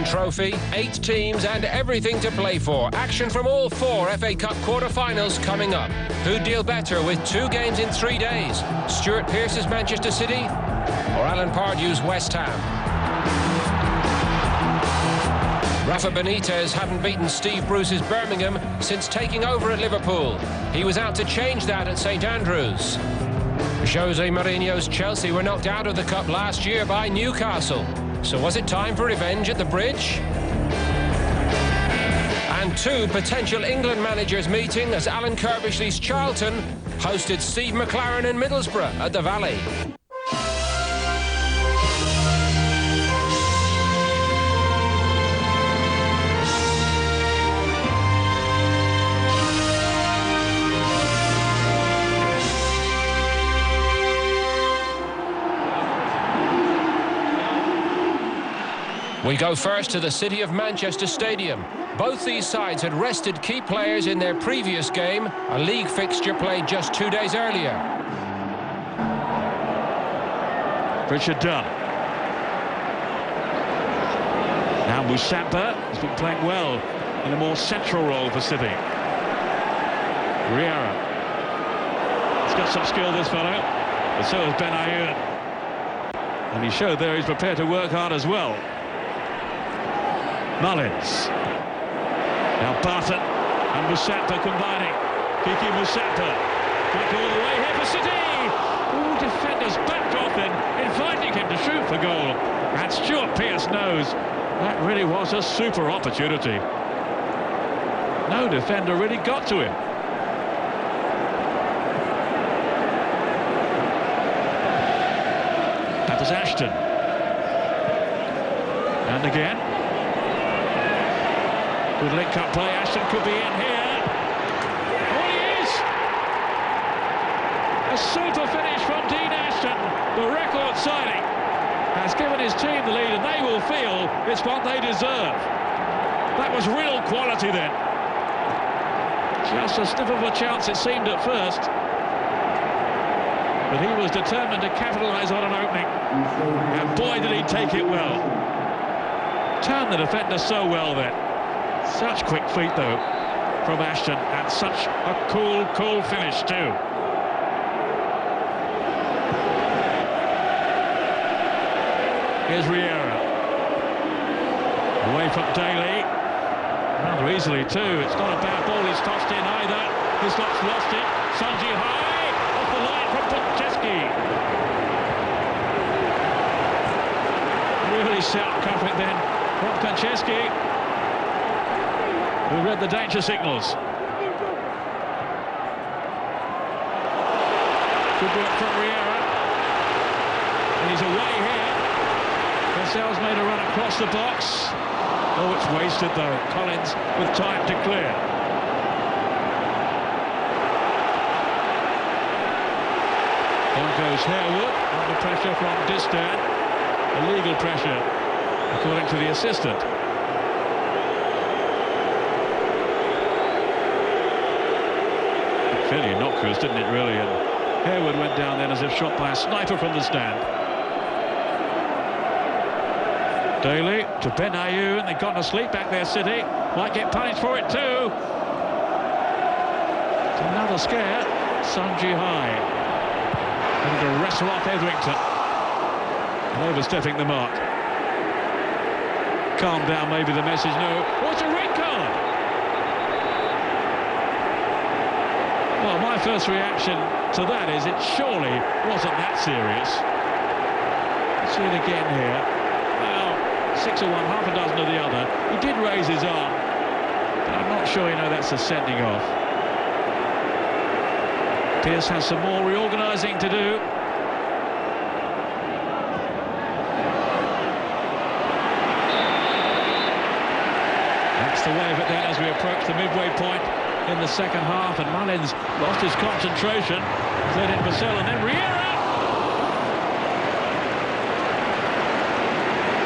One trophy, 8 teams and everything to play for. Action from all 4 FA Cup quarter-finals coming up. Who'd deal better with 2 games in 3 days? Stuart Pearce's Manchester City or Alan Pardew's West Ham? Rafa Benitez hadn't beaten Steve Bruce's Birmingham since taking over at Liverpool. He was out to change that at St Andrews. Jose Mourinho's Chelsea were knocked out of the Cup last year by Newcastle. So was it time for revenge at the Bridge? And 2 potential England managers meeting as Alan Kirbishley's Charlton hosted Steve McLaren in Middlesbrough at the Valley. We go first to the City of Manchester Stadium. Both these sides had rested key players in their previous game, a league fixture played just 2 days earlier. Richard Dunn. Now Musamba has been playing well in a more central role for City. Riera. He's got some skill, this fellow, but so has Ben Ayoun. And he showed there he's prepared to work hard as well. Mullins. Now Barton and Musamba combining. Kiki Musamba. Back all the way here for City. All defenders backed off then, inviting him to shoot for goal. And Stuart Pearce knows that really was a super opportunity. No defender really got to him. That was Ashton. And again. Good link-up play. Ashton could be in here. Oh, he is! A super finish from Dean Ashton. The record signing has given his team the lead, and they will feel it's what they deserve. That was real quality then. Just a sniff of a chance it seemed at first. But he was determined to capitalise on an opening. And boy, did he take it well. Turned the defender so well then. Such quick feet, though, from Ashton, and such a cool finish, too. Here's Riera. Away from Daly. Rather easily, too. It's not a bad ball he's tossed in either. Hislop's lost it. Sanji high. Off the line from Podcheski. Really sharp cuff it then from Podcheski, who read the danger signals. Good work from Riera. And he's away here. Lascelles made a run across the box. Oh, it's wasted though. Collins with time to clear. On goes Harewood, under pressure from Distan. Illegal pressure, according to the assistant. Fairly innocuous, didn't it, really? And Harewood went down then as if shot by a sniper from the stand. Daly to Ben Ayoun. They've gone to sleep back there, City. Might get punished for it, too. It's another scare. Sanji high. Going to wrestle off Etherington. And overstepping the mark. Calm down, maybe the message. No. What's a red card? Well, my first reaction to that is it surely wasn't that serious. Let's see it again here. Well, 6 of one, half a dozen of the other. He did raise his arm, but I'm not sure, that's a sending off. Pearce has some more reorganising to do. That's the way of it then as we approach the midway point in the second half, and Mullins lost his concentration. Led in Vassell and then Riera.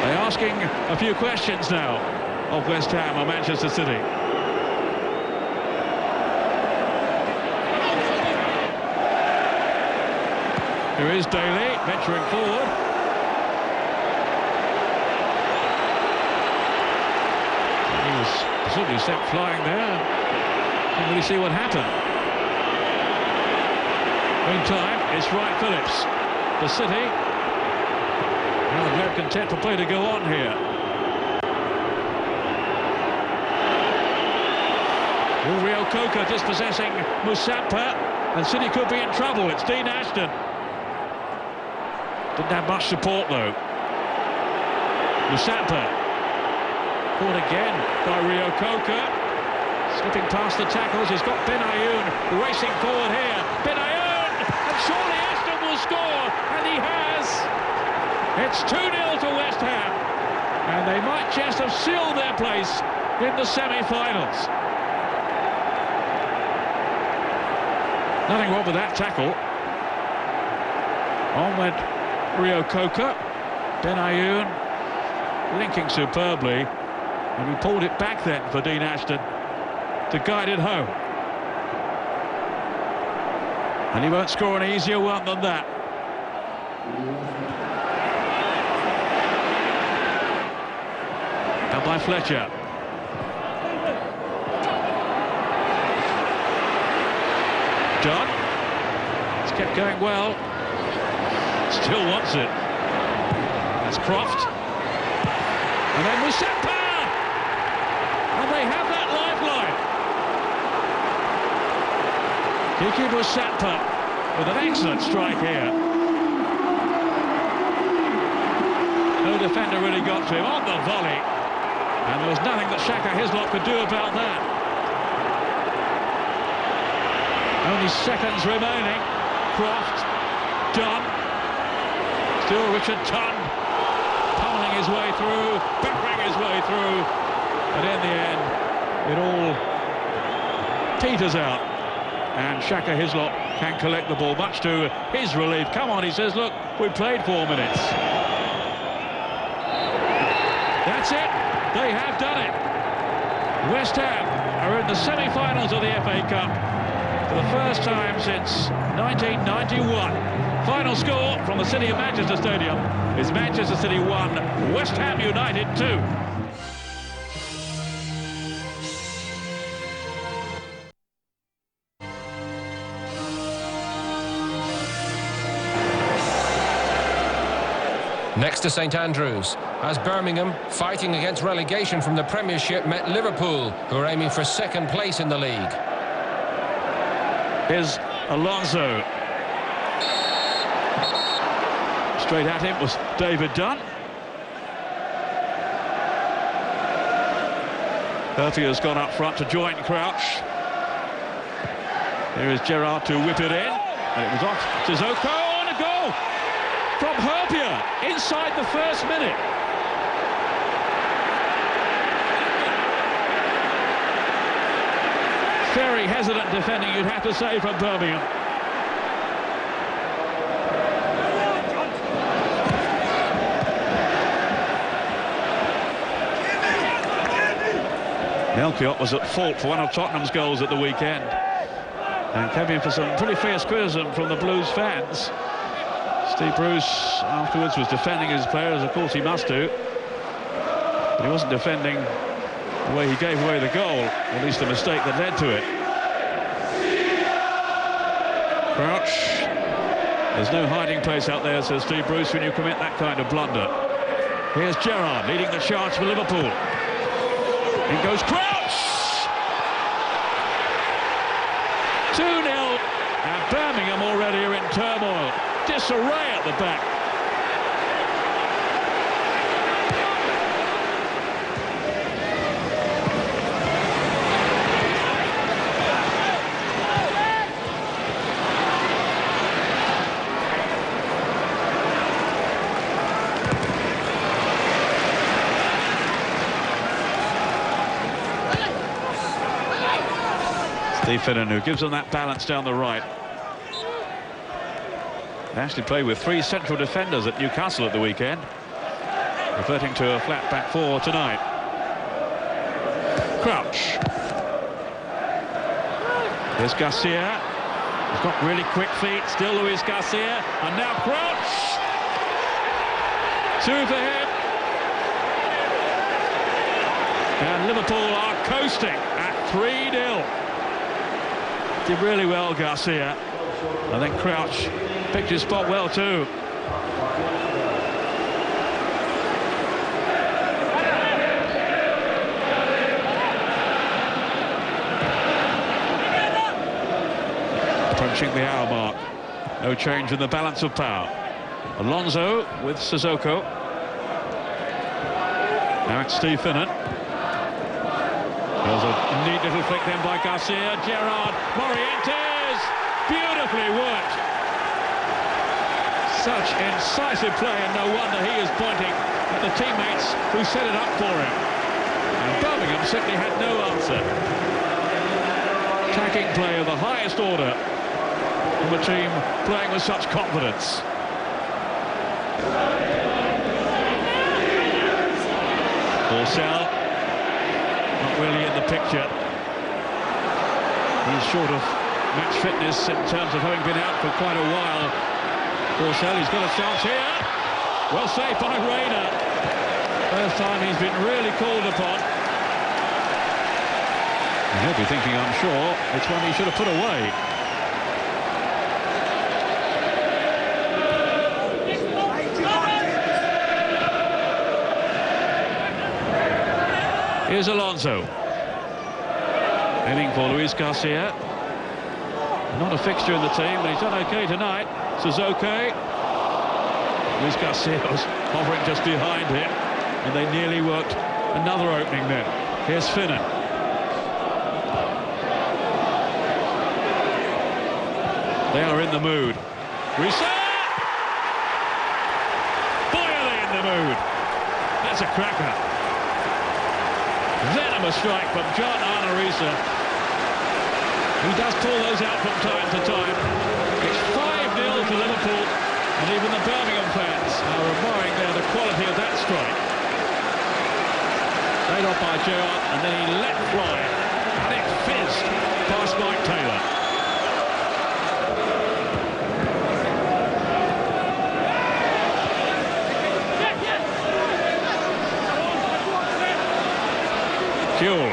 They're asking a few questions now of West Ham or Manchester City. Here is Daly venturing forward. Possibly sent flying there. Didn't really see what happened. Meantime, it's Wright Phillips. The City. Now they're content for play to go on here. Rio Coker dispossessing Musampa, and City could be in trouble. It's Dean Ashton. Didn't have much support though. Musampa caught again by Rio Coker, slipping past the tackles. He's got Benayoun racing forward here. Benayoun, and surely Ashton will score, and he has. It's 2-0 to West Ham, and they might just have sealed their place in the semi-finals. Nothing wrong with that tackle. On went Rio Coker. Benayoun linking superbly, and he pulled it back then for Dean Ashton to guide it home. And he won't score an easier one than that. Now by Fletcher. Done. It's kept going well. Still wants it. That's Croft. And then Musampa! And they have that lifeline. Kiki Musampa with an excellent strike here. No defender really got to him on the volley. And there was nothing that Shaka Hislop could do about that. Only seconds remaining. Croft, done. Still Richard Tunn, pummeling his way through, peppering his way through. And in the end, it all teeters out. And Shaka Hislop can collect the ball, much to his relief. Come on, he says, look, we played 4 minutes. That's it. They have done it. West Ham are in the semi-finals of the FA Cup for the first time since 1991. Final score from the City of Manchester Stadium is Manchester City 1, West Ham United 2. Next to St Andrews, as Birmingham, fighting against relegation from the Premiership, met Liverpool, who are aiming for second place in the league. Here's Alonso. Straight at him was David Dunn. Murphy has gone up front to join Crouch. There is Gerrard to whip it in. And it was off Sissoko, and a goal from Herpia inside the first minute. Very hesitant defending, you'd have to say, from Birmingham. Melchiot was at fault for one of Tottenham's goals at the weekend, and came in for some pretty fierce criticism from the Blues fans. Steve Bruce afterwards was defending his players, of course he must do, but he wasn't defending the way he gave away the goal, at least the mistake that led to it. Crouch. There's no hiding place out there, says Steve Bruce, when you commit that kind of blunder. Here's Gerrard leading the charge for Liverpool. In goes Crouch! 2-0, and Birmingham already are in turmoil. Disarray at the back. Steve Finnan, who gives them that balance down the right. They actually played with 3 central defenders at Newcastle at the weekend, reverting to a flat back 4 tonight. Crouch. Here's Garcia. He's got really quick feet. Still Luis Garcia, and now Crouch. 2 for him. And Liverpool are coasting at 3-0. Did really well, Garcia. I think Crouch picked his spot well too. Approaching the hour mark. No change in the balance of power. Alonso with Sissoko. Now it's Steve Finnan. There's a neat little flick then by Garcia. Gerard Morientes. Beautifully worked. Such incisive play, and no wonder he is pointing at the teammates who set it up for him. And Birmingham simply had no answer. Attacking play of the highest order from a team playing with such confidence. Borsell, not really in the picture. He's short of match fitness in terms of having been out for quite a while. Borsell, he's got a chance here. Well saved by Rayner. First time he's been really called upon. And he'll be thinking, I'm sure, it's one he should have put away. Here's Alonso. Aiming for Luis Garcia. Not a fixture in the team, but he's done okay tonight. Suzuki. Luis Garcia was hovering just behind him, and they nearly worked another opening there. Here's Finnan. They are in the mood. Reset! Boy, are they in the mood. That's a cracker. Venomous strike from John Arnorisa. He does pull those out from time to time. It's 5-0 to Liverpool, and even the Birmingham fans are admiring there the quality of that strike. Laid off by Gerrard, and then he let fly, and it fizzed past Mike Taylor. Kuhl.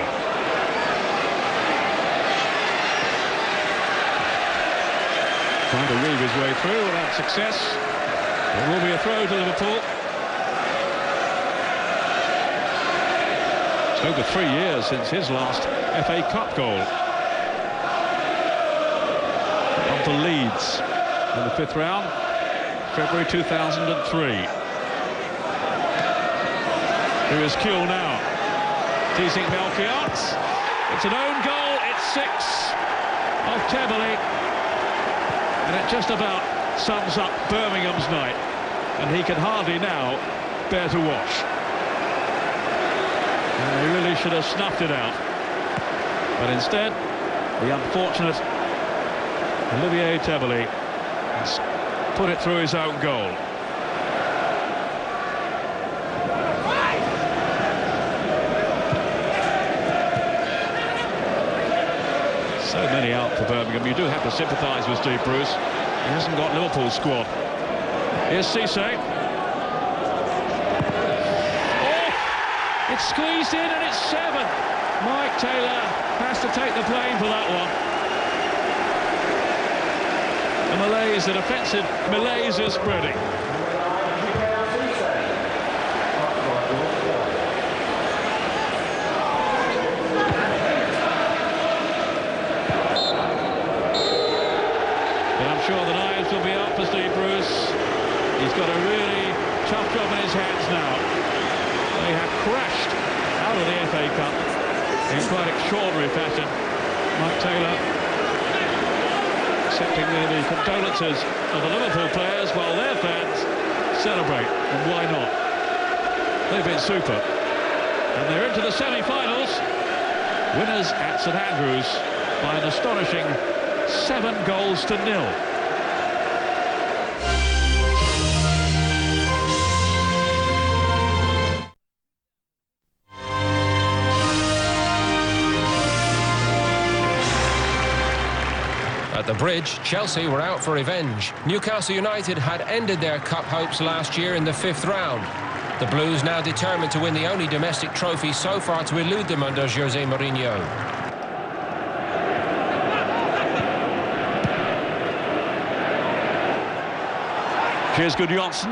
Trying to weave his way through without success. There will be a throw to Liverpool. It's over 3 years since his last FA Cup goal. On to Leeds in the 5th round, February 2003. Here is Kuhl now. Teasing Melchiot. It's an own goal. It's 6 of Tebele. And it just about sums up Birmingham's night. And he can hardly now bear to watch. And they really should have snuffed it out. But instead, the unfortunate Olivier Tebele has put it through his own goal. So many out for Birmingham. You do have to sympathise with Steve Bruce. He hasn't got Liverpool's squad. Here's Cisse. Oh! It's squeezed in and it's 7. Mike Taylor has to take the blame for that one. The malaise, the defensive malaise is spreading. Sure, the knives will be out for Steve Bruce. He's got a really tough job in his hands now. They have crashed out of the FA Cup in quite extraordinary fashion. Mike Taylor accepting the condolences of the Liverpool players while their fans celebrate, and why not? They've been super. And they're into the semi-finals. Winners at St Andrews by an astonishing 7-0. At the Bridge, Chelsea were out for revenge. Newcastle United had ended their cup hopes last year in the 5th round. The Blues now determined to win the only domestic trophy so far to elude them under Jose Mourinho. Here's Gudjohnsen.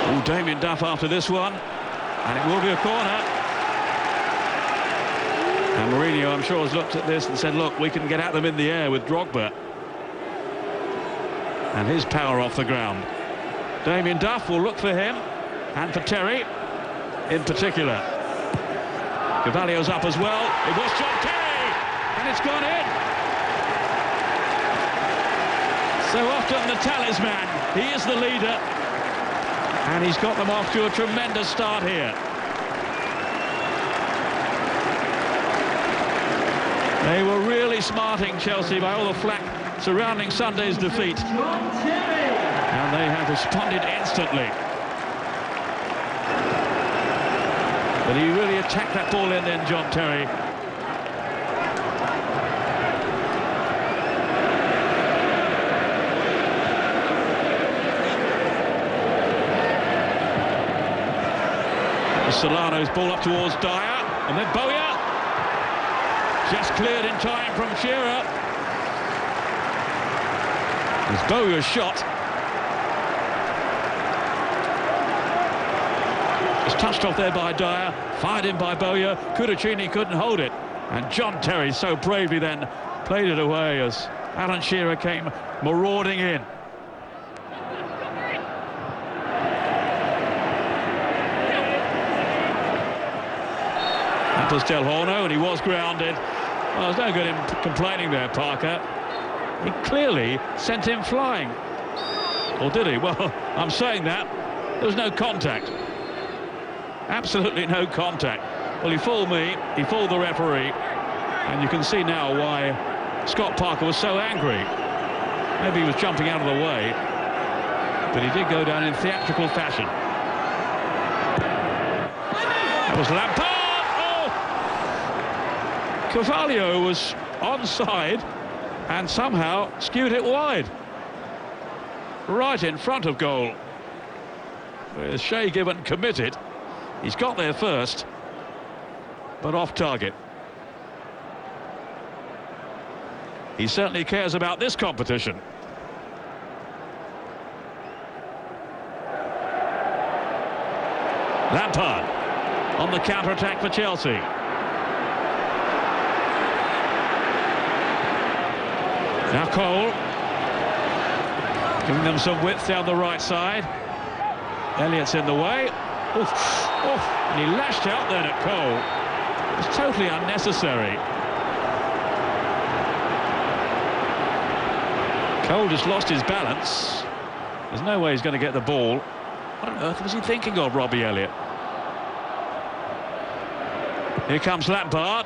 Oh, Damien Duff after this one. And it will be a corner. And Mourinho, I'm sure, has looked at this and said, look, we can get at them in the air with Drogba. And his power off the ground. Damien Duff will look for him. And for Terry in particular. Carvalho's up as well. It was John Terry. And it's gone in. So often the talisman. He is the leader. And he's got them off to a tremendous start here. They were really smarting Chelsea by all the flack surrounding Sunday's defeat. And they have responded instantly. But he really attacked that ball in then, John Terry. Solano's ball up towards Dyer, and then Bowyer. Just cleared in time from Shearer. It's Bowyer's shot. It's touched off there by Dyer, fired in by Bowyer. Cudicini couldn't hold it. And John Terry so bravely then played it away as Alan Shearer came marauding in. That was Del Horno, and he was grounded. Well, there's no good in complaining there, Parker. He clearly sent him flying. Or did he? Well, I'm saying that. There was no contact. Absolutely no contact. Well, he fooled me, he fooled the referee, and you can see now why Scott Parker was so angry. Maybe he was jumping out of the way, but he did go down in theatrical fashion. That was Lampard! Carvalho was onside and somehow skewed it wide. Right in front of goal. With Shay Given committed. He's got there first, but off target. He certainly cares about this competition. Lampard on the counter-attack for Chelsea. Now Cole, giving them some width down the right side. Elliott's in the way. Oof, oof, and he lashed out then at Cole. It was totally unnecessary. Cole just lost his balance. There's no way he's going to get the ball. What on earth was he thinking of, Robbie Elliott? Here comes Lampard.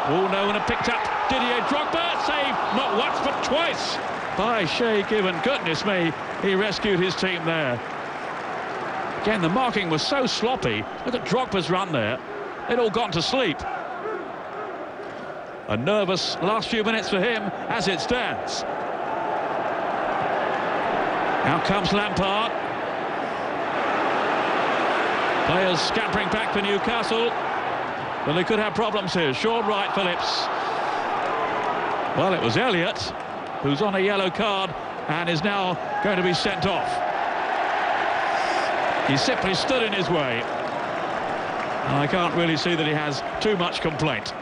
Oh, no one had picked up Didier Drogba. Save not once but twice by Shay Given. Goodness me, he rescued his team there. Again, the marking was so sloppy. Look at Drogba's run there. They'd all gone to sleep. A nervous last few minutes for him as it stands. Now comes Lampard. Players scampering back for Newcastle. Well, they could have problems here. Sean Wright Phillips. Well, it was Elliott, who's on a yellow card and is now going to be sent off. He simply stood in his way. And I can't really see that he has too much complaint.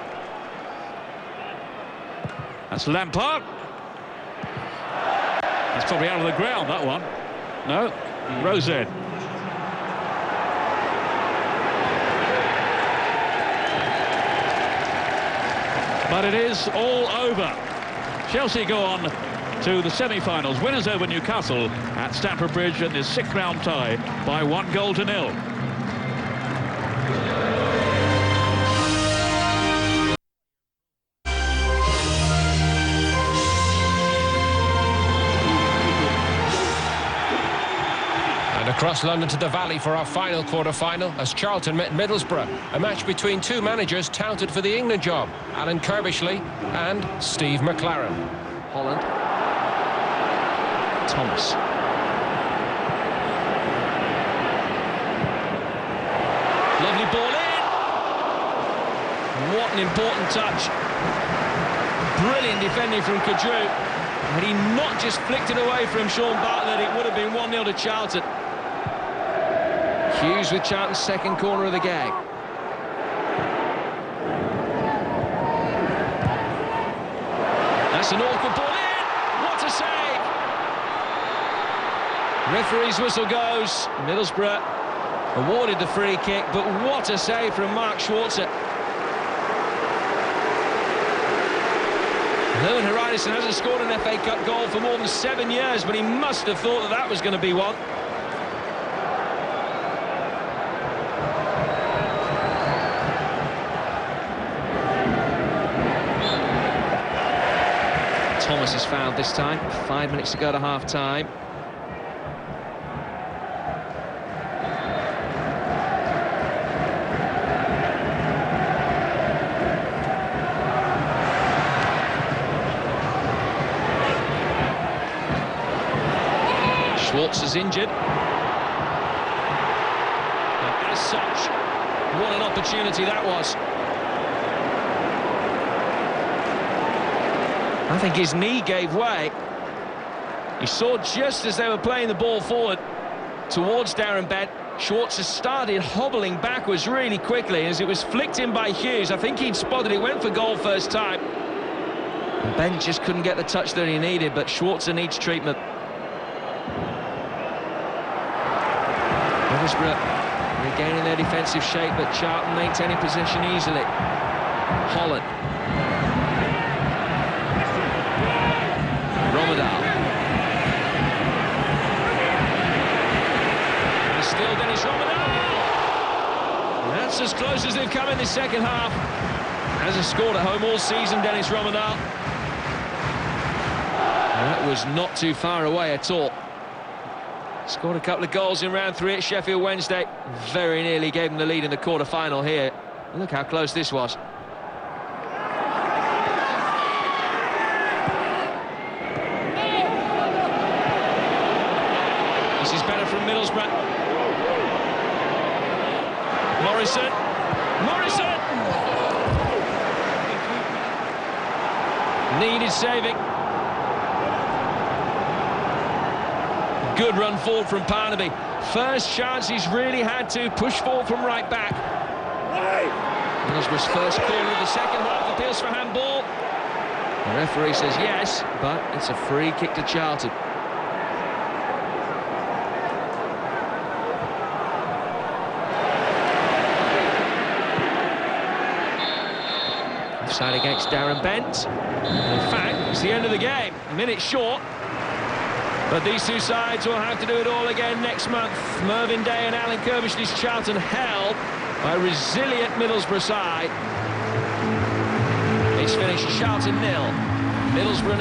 That's Lampard. That's probably out of the ground, that one. No, Rosed. But it is all over. Chelsea go on to the semi-finals. Winners over Newcastle at Stamford Bridge in this sixth-round tie by 1-0. Across London to the Valley for our final quarter-final as Charlton met Middlesbrough, a match between two managers touted for the England job, Alan Kirbishley and Steve McClaren. Holland. Thomas. Lovely ball in. What an important touch. Brilliant defending from Kadru. Had he not just flicked it away from Sean Bartlett, it would have been 1-0 to Charlton. Hughes with Charlton's second corner of the game. That's an awkward ball in. What a save! Referee's whistle goes. Middlesbrough awarded the free kick, but what a save from Mark Schwarzer. Lewin Haranisson hasn't scored an FA Cup goal for more than 7 years, but he must have thought that that was going to be one. Thomas is fouled this time. 5 minutes to go to half-time. Schwartz is injured. And as such, what an opportunity that was. I think his knee gave way. He saw just as they were playing the ball forward towards Darren Bent. Schwartz has started hobbling backwards really quickly as it was flicked in by Hughes. I think he'd spotted it, went for goal first time. And Bent just couldn't get the touch that he needed, but Schwarzer needs treatment. Middlesbrough regaining their defensive shape, but Charlton maintaining possession easily. Holland. Romadal. And still Dennis Romadal. That's as close as they've come in the second half. Hasn't scored at home all season, Dennis Romadal. That was not too far away at all. Scored a couple of goals in round 3 at Sheffield Wednesday. Very nearly gave them the lead in the quarter-final here. Look how close this was. This is better from Middlesbrough. Morrison. Morrison! Needed saving. Good run forward from Parnaby. First chance he's really had to push forward from right back. Middlesbrough's first corner of the second half appeals for handball. The referee says yes, but it's a free kick to Charlton. Offside against Darren Bent. In fact, it's the end of the game. A minute short. But these two sides will have to do it all again next month. Mervyn Day and Alan Kirbishley's Charlton held by a resilient Middlesbrough side. It's finished Charlton 0, Middlesbrough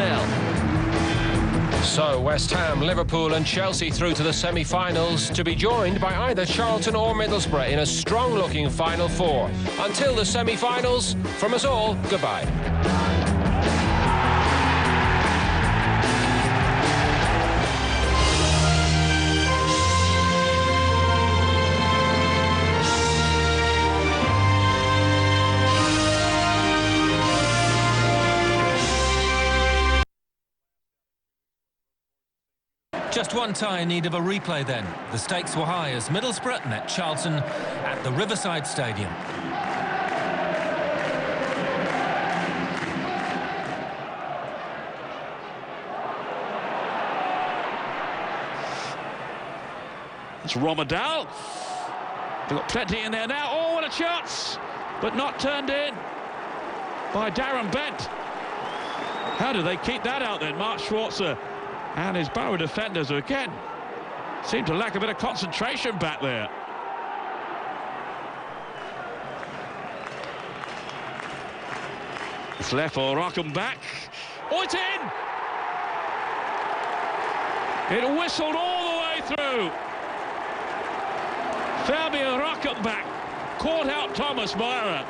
0. So West Ham, Liverpool and Chelsea through to the semi-finals, to be joined by either Charlton or Middlesbrough in a strong-looking Final Four. Until the semi-finals, from us all, goodbye. Just one tie in need of a replay then. The stakes were high as Middlesbrough met Charlton at the Riverside Stadium. It's Romadal. They've got plenty in there now. Oh, what a chance! But not turned in by Darren Bent. How do they keep that out then? Mark Schwarzer and his Borough defenders, who again seem to lack a bit of concentration back there. It's left for Rockham back. Oh, it's in! It whistled all the way through. Fabio Rockham back caught out Thomas Myra.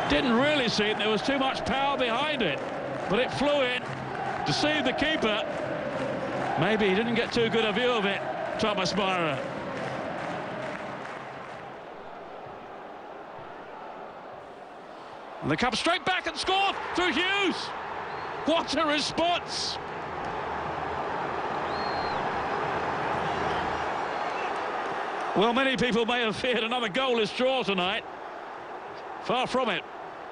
Didn't really see it, there was too much power behind it, but it flew in. Deceived the keeper. Maybe he didn't get too good a view of it, Thomas Myra. And they come straight back and score through Hughes. What a response! Well, many people may have feared another goalless draw tonight. Far from it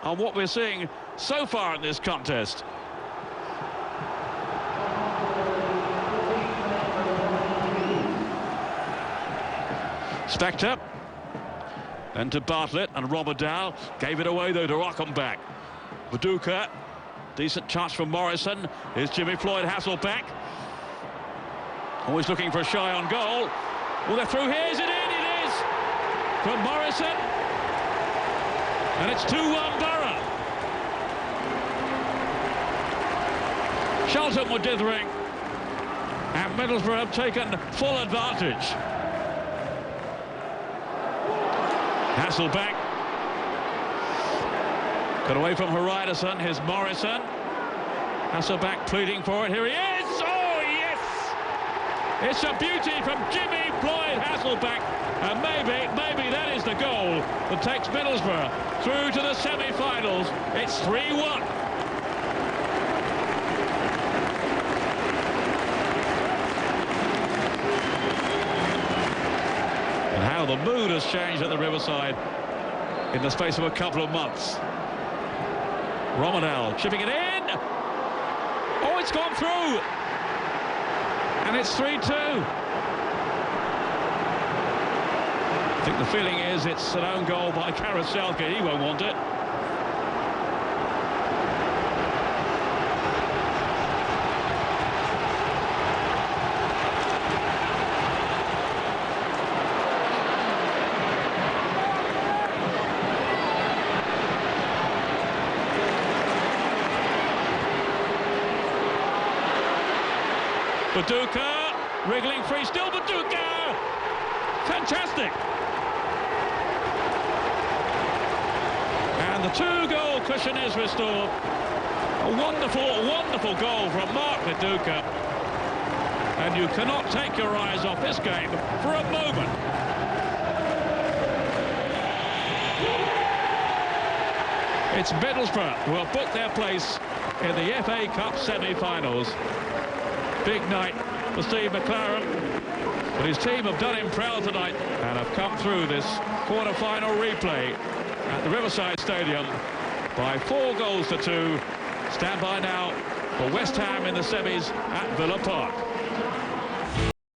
on what we're seeing so far in this contest. Spector, then to Bartlett, and Romerdal gave it away though to Rockenbach. Viduka, decent chance from Morrison. Here's Jimmy Floyd Hasselback. Always looking for a shy on goal. Well, they're through here, is it in? It is! From Morrison. And it's 2-1 Borough. Charlton were dithering. And Middlesbrough have taken full advantage. Hasselback. Got away from Heridason. Here's Morrison. Hasselback pleading for it. Here he is! Oh, yes! It's a beauty from Jimmy Floyd Hasselback. And maybe that is the goal that takes Middlesbrough through to the semi-finals. It's 3-1. And how the mood has changed at the Riverside in the space of a couple of months. Romerdal chipping it in. Oh, it's gone through. And it's 3-2. I think the feeling is it's an own goal by Karaselka. He won't want it. Viduka, wriggling free, still Viduka! Fantastic! And the 2-goal cushion is restored. A wonderful goal from Mark Viduka. And you cannot take your eyes off this game for a moment. It's Middlesbrough who have booked their place in the FA Cup semi-finals. Big night for Steve McLaren, but his team have done him proud tonight and have come through this quarter-final replay at the Riverside Stadium by 4-2. Stand by now for West Ham in the semis at Villa Park.